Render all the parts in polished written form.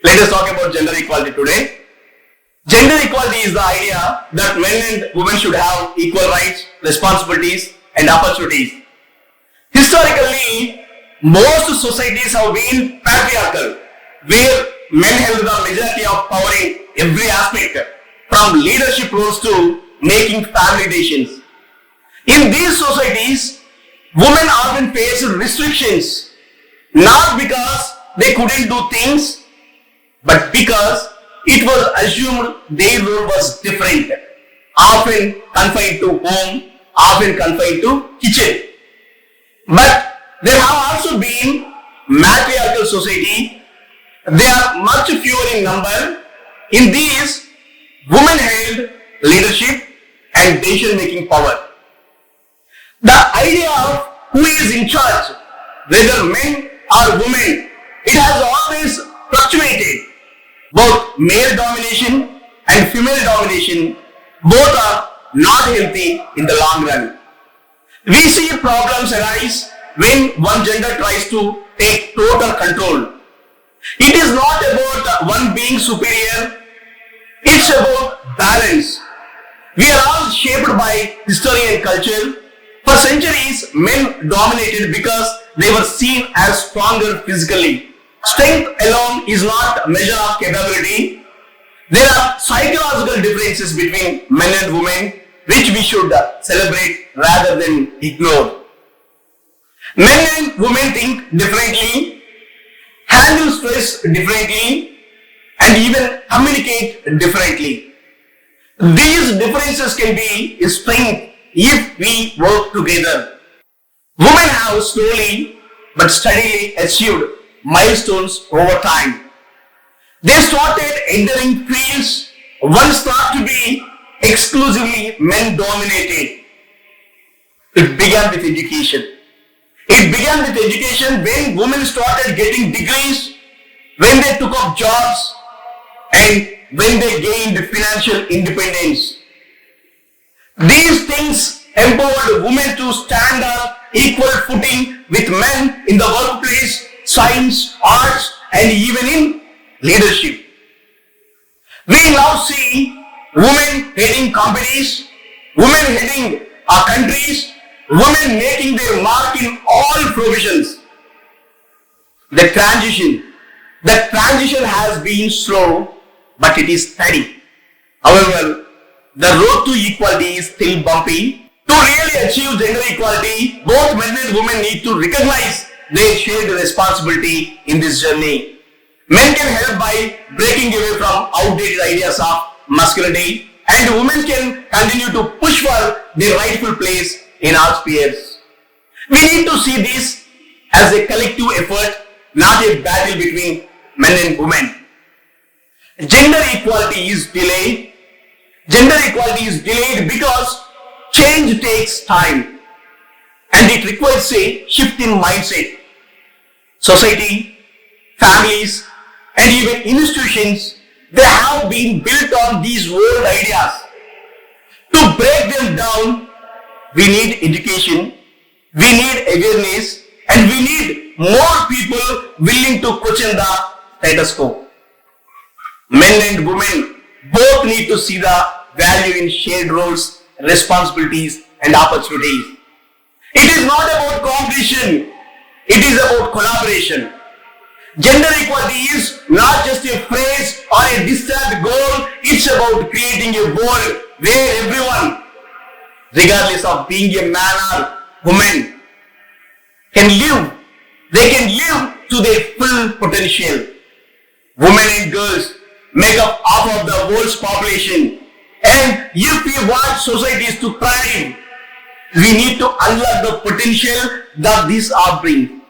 Let us talk about gender equality today. Gender equality is the idea that men and women should have equal rights, responsibilities, and opportunities. Historically, most societies have been patriarchal, where men held the majority of power in every aspect, from leadership roles to making family decisions. In these societies, women often faced restrictions, not because they couldn't do things, but because it was assumed their role was different, often confined to home, often confined to kitchen. But there have also been matriarchal society. They are much fewer in number. In these, women held leadership and decision-making power. The idea of who is in charge, whether men or women, it has always fluctuated. Both male domination and female domination, both are not healthy in the long run. We see problems arise when one gender tries to take total control. It is not about one being superior, it's about balance. We are all shaped by history and culture. For centuries, men dominated because they were seen as stronger physically. Strength alone is not a measure of capability. There are psychological differences between men and women which we should celebrate rather than ignore. Men and women think differently, handle stress differently, and even communicate differently. These differences can be a strength if we work together. Women have slowly but steadily achieved milestones over time. They started entering fields once thought to be exclusively men dominated. It began with education. It began with education when women started getting degrees, when they took up jobs, and when they gained financial independence. These things empowered women to stand on equal footing with men in the workplace, science, arts, and even in leadership. We now see women heading companies, women heading our countries, women making their mark in all professions. The transition has been slow, but it is steady. However, the road to equality is still bumpy. To really achieve gender equality, both men and women need to recognize their shared responsibility in this journey. Men can help by breaking away from outdated ideas of masculinity, and women can continue to push for their rightful place in our spheres. We need to see this as a collective effort, not a battle between men and women. Gender equality is delayed. Gender equality is delayed because change takes time and it requires a shift in mindset. Society, families, and even institutions, they have been built on these old ideas. To break them down, we need education, we need awareness, and we need more people willing to question the status quo. Men and women both need to see the value in shared roles, responsibilities, and opportunities. It is not about competition, it is about collaboration. Gender equality is not just a phrase or a distant goal, it's about creating a world where everyone, regardless of being a man or woman, can live. They can live to their full potential. Women and girls make up half of the world's population. And if we want societies to thrive, we need to unlock the potential that these are bring.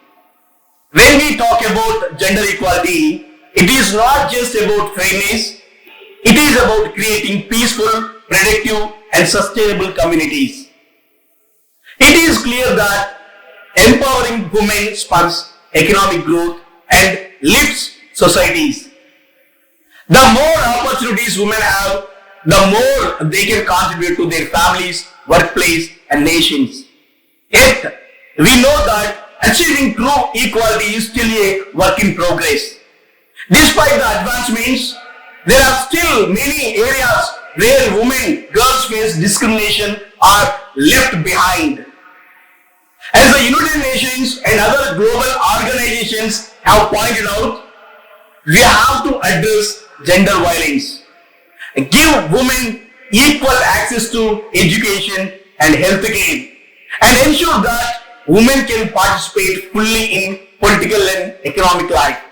When we talk about gender equality, it is not just about fairness, it is about creating peaceful, productive, and sustainable communities. It is clear that empowering women spurs economic growth and lifts societies. The more opportunities women have, the more they can contribute to their families, workplace, and nations. Yet, we know that achieving true equality is still a work in progress. Despite the advancements, there are still many areas where women, girls face discrimination or left behind. As the United Nations and other global organizations have pointed out, we have to address gender violence, give women equal access to education and healthcare, and ensure that women can participate fully in political and economic life.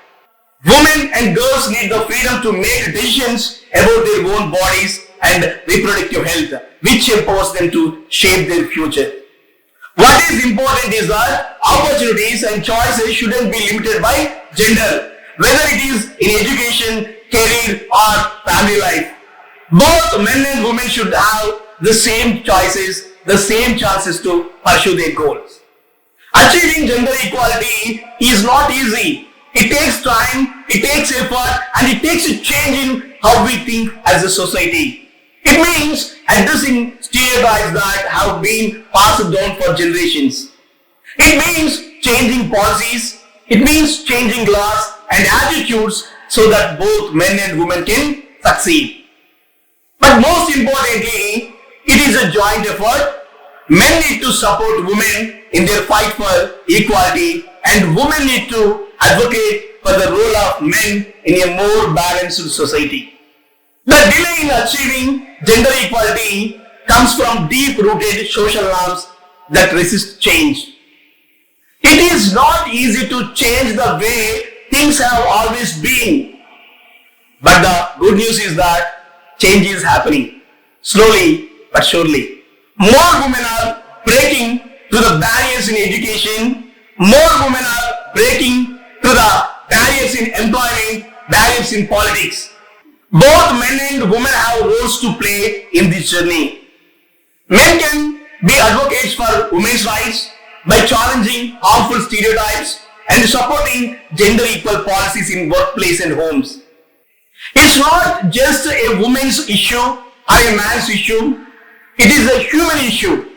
Women and girls need the freedom to make decisions about their own bodies and reproductive health, which empowers them to shape their future. What is important is that opportunities and choices shouldn't be limited by gender, whether it is in education, career, or family life. Both men and women should have the same choices, the same chances to pursue their goals. Achieving gender equality is not easy. It takes time, it takes effort, and it takes a change in how we think as a society. It means addressing stereotypes that have been passed down for generations. It means changing policies. It means changing laws and attitudes so that both men and women can succeed. But most importantly, it is a joint effort. Men need to support women in their fight for equality, and women need to advocate for the role of men in a more balanced society. The delay in achieving gender equality comes from deep-rooted social norms that resist change. It is not easy to change the way things have always been. But the good news is that change is happening, slowly but surely. More women are breaking through the barriers in education. More women are breaking through the barriers in employment, barriers in politics. Both men and women have roles to play in this journey. Men can be advocates for women's rights by challenging harmful stereotypes and supporting gender equal policies in workplace and homes. It's not just a woman's issue or a man's issue. It is a human issue.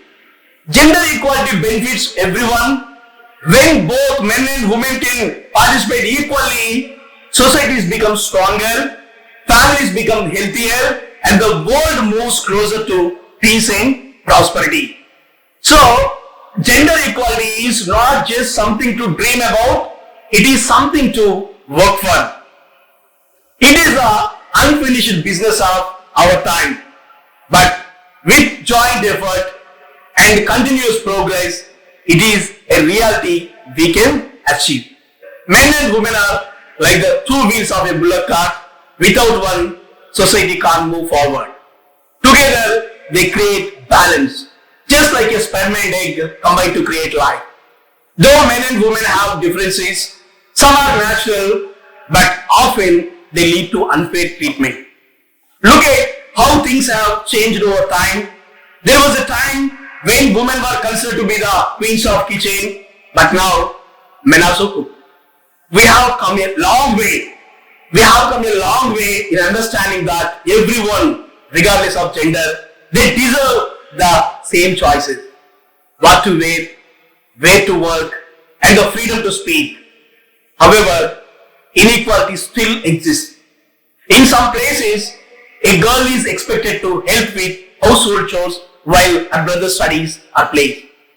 Gender equality benefits everyone. When both men and women can participate equally, societies become stronger, families become healthier, and the world moves closer to peace and prosperity. So, gender equality is not just something to dream about, it is something to work for. It is the unfinished business of our time. But with joint effort and continuous progress, it is a reality we can achieve. Men and women are like the two wheels of a bullock cart. Without one, society can't move forward. Together, they create balance, just like a sperm and egg combine to create life. Though men and women have differences, some are natural, but often they lead to unfair treatment. Look at how things have changed over time. There was a time when women were considered to be the queens of kitchen, but now men also cook. We have come a long way. We have come a long way in understanding that everyone, regardless of gender, they deserve the same choices. What to wear, where to work, and the freedom to speak. However, inequality still exists. In some places, a girl is expected to help with household chores while her brother's studies are played.